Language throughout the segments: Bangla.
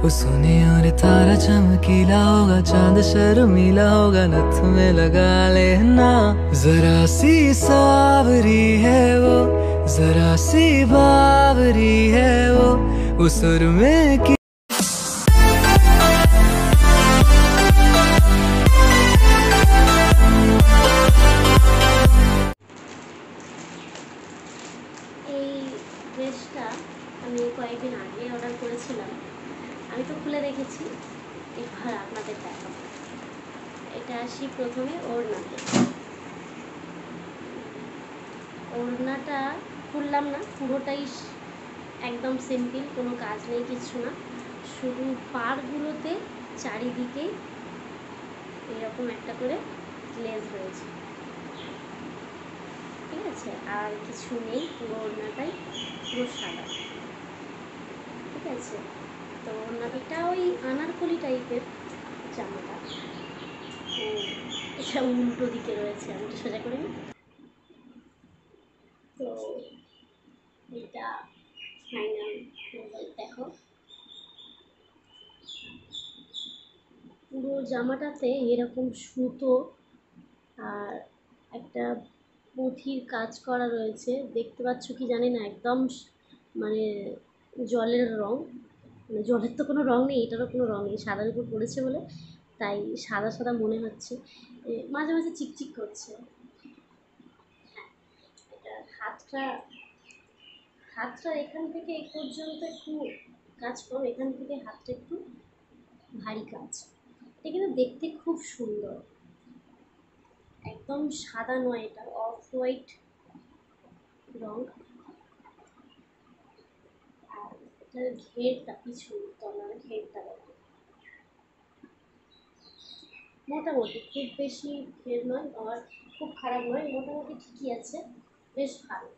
वो सोने और तारा चमकीला होगा, चांद शर्मीला होगा, नथ में लगा लेना। जरा सी सावरी है वो, जरा सी बावरी है वो सुर में की। ড্রেসটা আমি কয়েকদিন আগে অর্ডার করেছিলাম, আমি তো খুলে দেখেছি, এবার আপনাদের দেখাবো। এটা আসি প্রথমে ওড়নাতে। ওড়নাটা খুললাম না, পুরোটাই একদম সিম্পল, কোনো কাজ নেই, কিছু না, শুধু পাড়গুলোতে চারিদিকে এরকম একটা করে লেস রয়েছে, ঠিক আছে, আর কিছু নেই, পুরো ওড়নাটাই পুরো সাদা, ঠিক আছে। তো এটা ওই আনারকলি টাইপের জামাটা, এটা উল্টো দিকে রয়েছে, আমি একটু সোজা করে নিই। তো এটা ফাইনাল দেখো, পুরো জামাটাতে এরকম সুতো আর একটা পুঁথির কাজ করা রয়েছে, দেখতে পাচ্ছ কি জানি না, একদম মানে জলের রং, মানে জলের তো কোনো রং নেই, এটারও কোনো রং নেই, সাদার উপর পড়েছে বলে তাই সাদা সাদা মনে হচ্ছে, মাঝে মাঝে চিকচিক করছে। হ্যাঁ, এটা হাতটা এখান থেকে এই পর্যন্ত একটু কাজ কম, এখান থেকে হাতটা একটু ভারী কাজ। এটা কিন্তু দেখতে খুব সুন্দর, একদম সাদা নয়, এটা অফ হোয়াইট রং। আর এটার ঘেরটা, পিছু তলার ঘেরটা মোটামুটি, খুব বেশি ঘের নয় আর খুব খারাপ নয়, মোটামুটি ঠিকই আছে, বেশ ভালো।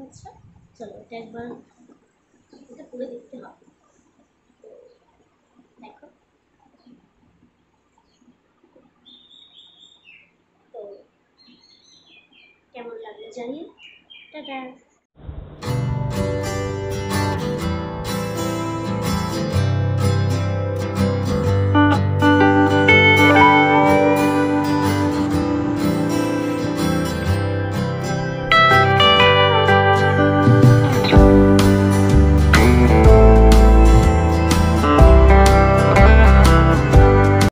আচ্ছা চলো এটা একবার এটা পরে দেখতে হবে, দেখো। তো কেমন লাগলো জানিয়ে, টাটা।